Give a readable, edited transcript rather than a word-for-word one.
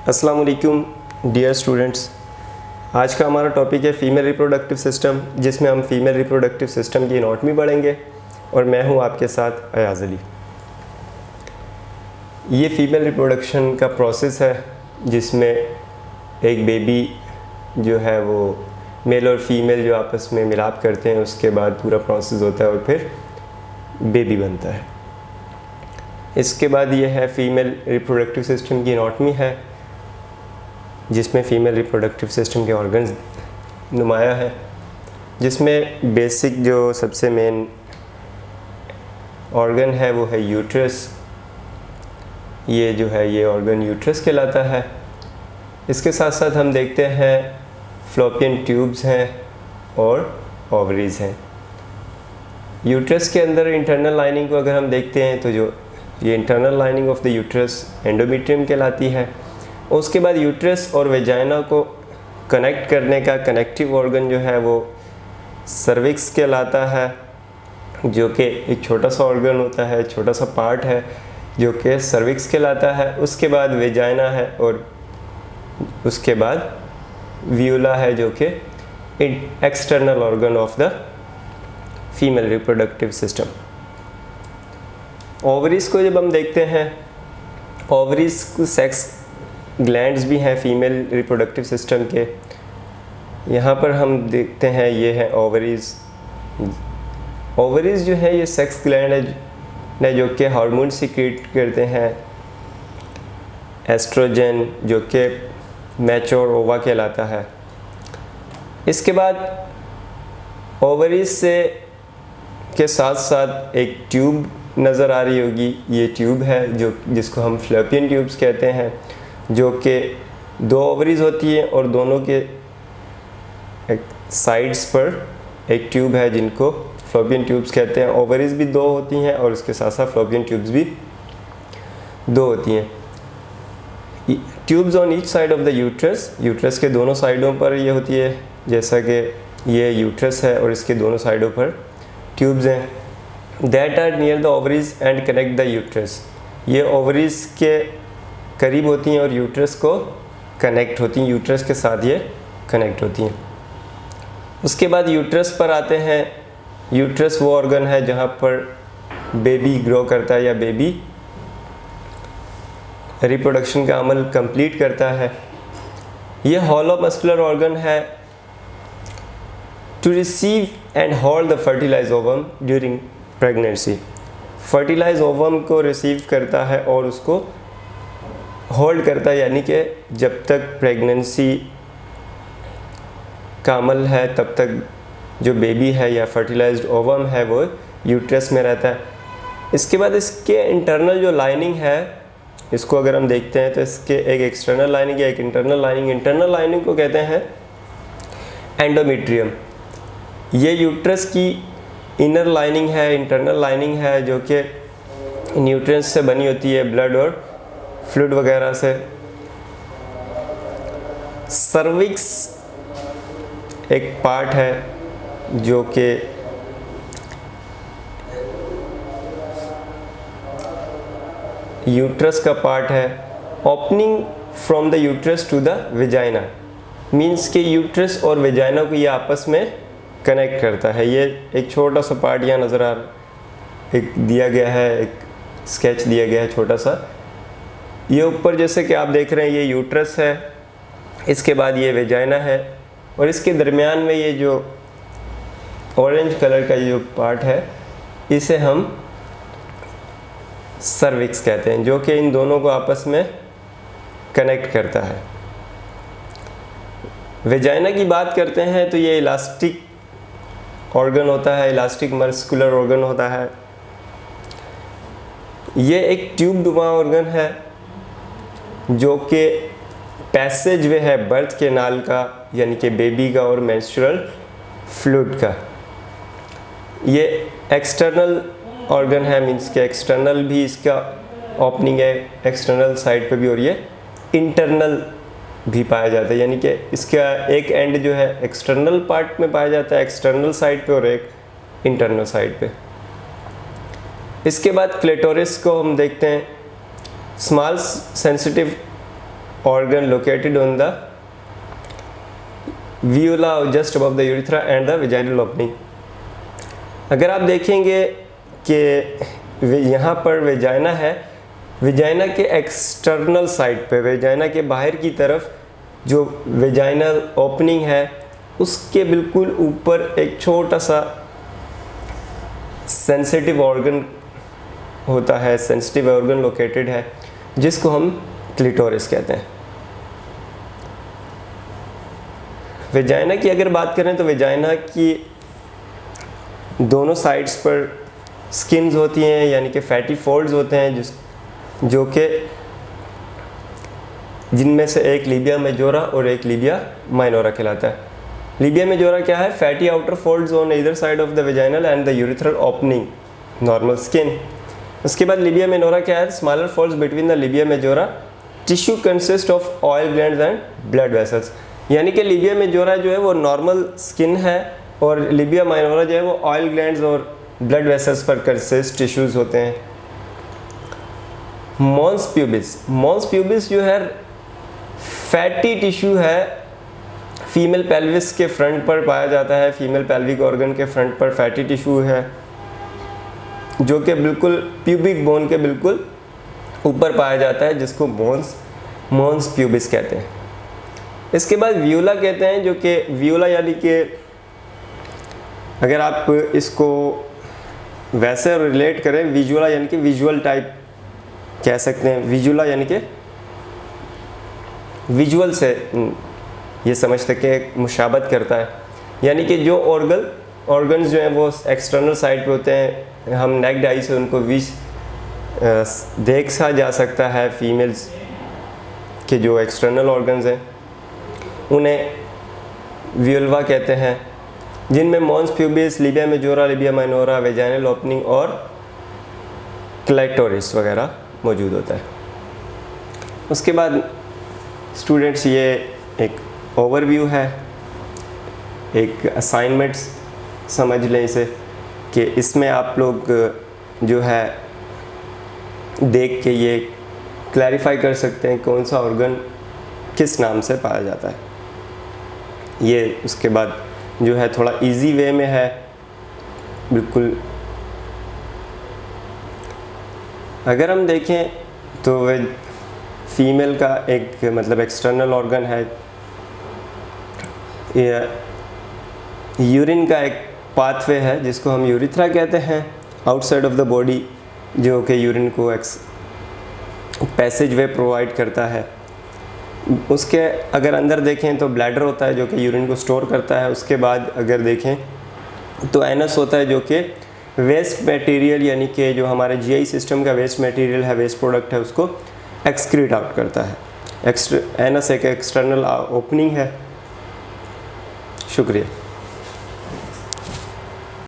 अस्सलाम वालेकुम dear students. आज का हमारा टॉपिक है फीमेल रिप्रोडक्टिव सिस्टम, जिसमें हम फीमेल रिप्रोडक्टिव सिस्टम की एनाटॉमी पढ़ेंगे और मैं हूं आपके साथ अयाज अली। ये फीमेल रिप्रोडक्शन का प्रोसेस है जिसमें एक बेबी जो है वो मेल और फीमेल जो आपस में मिलाप करते हैं, उसके बाद पूरा प्रोसेस होता है और फिर बेबी बनता है। इसके बाद ये है फीमेल रिप्रोडक्टिव सिस्टम की एनाटॉमी है, जिसमें फ़ीमेल रिप्रोडक्टिव सिस्टम के ऑर्गन्स नुमाया है, जिसमें बेसिक जो सबसे मेन ऑर्गन है वो है यूट्रस। ये जो है ये ऑर्गन यूट्रस कहलाता है। इसके साथ साथ हम देखते हैं फ्लोपियन ट्यूब्स हैं और ओवरीज हैं। यूट्रस के अंदर इंटरनल लाइनिंग को अगर हम देखते हैं तो जो ये internal lining of the uterus endometrium कहलाती है। उसके बाद यूट्रस और वेजाइना को कनेक्ट करने का कनेक्टिव ऑर्गन जो है वो सर्विक्स कहलाता है, जो कि एक छोटा सा ऑर्गन होता है, छोटा सा पार्ट है जो कि सर्विक्स कहलाता है। उसके बाद वेजाइना है और उसके बाद व्यूला है, जो कि external organ of the female reproductive system. Ovaries को जब हम देखते हैं, ओवरीज सेक्स ग्लैंड्स भी हैं फीमेल रिप्रोडक्टिव सिस्टम के। यहाँ पर हम देखते हैं ये है ओवरीज। ओवरीज जो है ये सेक्स ग्लैंड है जो कि हार्मोन सीक्रेट करते हैं, एस्ट्रोजन, जो कि मैच्योर ओवा कहलाता है। इसके बाद ओवरीज से के साथ साथ एक ट्यूब नज़र आ रही होगी। ये ट्यूब है जो जिसको हम फ्लोपियन ट्यूब्स कहते हैं, जो कि दो ओवरीज होती है और दोनों के साइड्स पर एक ट्यूब है जिनको फ्लोपियन ट्यूब्स कहते हैं। ओवरीज भी दो होती हैं और उसके साथ साथ फ्लोपियन ट्यूब्स भी दो होती हैं। Tubes on each side of the uterus, uterus के दोनों साइडों पर ये होती है, जैसा कि ये यूट्रस है और इसके दोनों साइडों पर ट्यूब्स हैं। That are near the ovaries and connect the uterus. ये ओवरीज के करीब होती हैं और यूट्रस को कनेक्ट होती हैं, यूट्रस के साथ ये कनेक्ट होती हैं। उसके बाद यूट्रस पर आते हैं। यूट्रस वो ऑर्गन है जहाँ पर बेबी ग्रो करता है या बेबी रिप्रोडक्शन का अमल कंप्लीट करता है। ये हॉलो मस्कुलर ऑर्गन है to receive and hold the fertilize ovum during pregnancy. Fertilize ovum को रिसीव करता है और उसको होल्ड करता है, यानी कि जब तक प्रेगनेंसी का अमल है तब तक जो बेबी है या फर्टिलाइज्ड ओवम है वो यूट्रस में रहता है। इसके बाद इसके इंटरनल जो लाइनिंग है, इसको अगर हम देखते हैं तो इसके एक एक्सटर्नल लाइनिंग या एक इंटरनल लाइनिंग। इंटरनल लाइनिंग को कहते हैं एंडोमेट्रियम। ये यूट्रस की इनर लाइनिंग है, इंटरनल लाइनिंग है, जो कि न्यूट्रिएंट्स से बनी होती है, ब्लड और फ्लूइड वगैरह से। सर्विक्स एक पार्ट है जो कि यूट्रस का पार्ट है। Opening from the uterus to the vagina, means के यूट्रस और वेजाइना को ये आपस में कनेक्ट करता है। ये एक छोटा सा पार्ट यहाँ नज़र आ रहा, एक दिया गया है, एक स्केच दिया गया है छोटा सा। ये ऊपर जैसे कि आप देख रहे हैं ये यूट्रस है, इसके बाद ये वेजाइना है और इसके दरमियान में ये जो ऑरेंज कलर का ये जो पार्ट है इसे हम सर्विक्स कहते हैं, जो कि इन दोनों को आपस में कनेक्ट करता है। वेजाइना की बात करते हैं तो ये इलास्टिक ऑर्गन होता है, इलास्टिक मस्कुलर ऑर्गन होता है। ये एक ट्यूब नुमा ऑर्गन है जो कि पैसेज वे है बर्थ के नाल का, यानी कि बेबी का और मेंस्ट्रुअल फ्लूइड का। ये एक्सटर्नल ऑर्गन है, मीन्स के एक्सटर्नल भी इसका ओपनिंग है एक्सटर्नल साइड पे भी, और ये इंटरनल भी पाया जाता है, यानी कि इसका एक एंड जो है एक्सटर्नल पार्ट में पाया जाता है, एक्सटर्नल साइड पे, और एक इंटरनल साइड पे। इसके बाद क्लेटोरिस को हम देखते हैं। Small sensitive organ located on the uvula just above the urethra and the vaginal opening। अगर आप देखेंगे कि यहाँ पर वेजाइना है, वेजाइना के एक्सटर्नल साइड पे, वेजाइना के बाहर की तरफ जो वेजाइनल ओपनिंग है उसके बिल्कुल ऊपर एक छोटा सा सेंसिटिव ऑर्गन होता है, सेंसिटिव ऑर्गन लोकेटेड है, जिसको हम क्लिटोरिस कहते हैं। वेजाइना की अगर बात करें तो वेजाइना की दोनों साइड्स पर स्किन्स होती हैं, यानी कि फैटी फोल्ड्स होते हैं, जो कि जिनमें से एक लिबिया मेजोरा और एक लिबिया माइनोरा कहलाता है। लिबिया मेजोरा क्या है? Fatty outer folds on either side of the vaginal and the urethral opening, normal skin. उसके बाद लिबिया मेनोरा क्या है? Smaller folds between the Libya majora, tissue consist of oil glands and blood vessels. यानी कि लिबिया मेजोरा जो है वो नॉर्मल स्किन है और लिबिया माइनोरा जो है वो ऑयल ग्लैंड्स और ब्लड वेसल्स पर कंसिस्ट टिश्यूज़ होते हैं। मॉन्स प्यूबिस, मॉन्स प्यूबिस जो है फैटी टिश्यू है, फीमेल पेल्विस के फ्रंट पर पाया जाता है, फीमेल पेल्विक ऑर्गन के फ्रंट पर फैटी टिश्यू है जो कि बिल्कुल प्यूबिक बोन के बिल्कुल ऊपर पाया जाता है, जिसको मॉन्स प्यूबिस कहते हैं। इसके बाद व्यूला कहते हैं, जो कि व्यूला यानी कि अगर आप इसको वैसे रिलेट करें, विजुअला यानी कि विजुअल टाइप कह सकते हैं। विजुअला यानी कि विजुअल से ये समझते कि मुशाबत करता है, यानी कि जो ऑर्गन्स जो हैं वो एक्सटर्नल साइड पे होते हैं, हम नेक्ड आई से उनको देखा जा सकता है। फीमेल्स के जो एक्सटर्नल ऑर्गन्स हैं उन्हें व्यूल्वा कहते हैं, जिनमें mons pubis, labia majora, labia minora, vaginal opening और क्लाइटोरिस वगैरह मौजूद होता है। उसके बाद स्टूडेंट्स ये एक ओवरव्यू है, एक असाइनमेंट्स समझ लें इसे, कि इसमें आप लोग जो है देख के ये क्लैरिफाई कर सकते हैं कौन सा ऑर्गन किस नाम से पाया जाता है। ये उसके बाद जो है थोड़ा इजी वे में है बिल्कुल। अगर हम देखें तो वह फीमेल का एक मतलब एक्सटर्नल ऑर्गन है, यूरिन का एक पाथवे है जिसको हम यूरिथ्रा कहते हैं, आउटसाइड ऑफ द बॉडी, जो कि यूरिन को पैसेज वे प्रोवाइड करता है। उसके अगर अंदर देखें तो ब्लैडर होता है जो कि यूरिन को स्टोर करता है। उसके बाद अगर देखें तो एनस होता है जो कि वेस्ट मटेरियल, यानी कि जो हमारे जीआई सिस्टम का वेस्ट मटेरियल है, वेस्ट प्रोडक्ट है, उसको एक्सक्रीट आउट करता है। एनस एक एक्सटर्नल ओपनिंग है। शुक्रिया।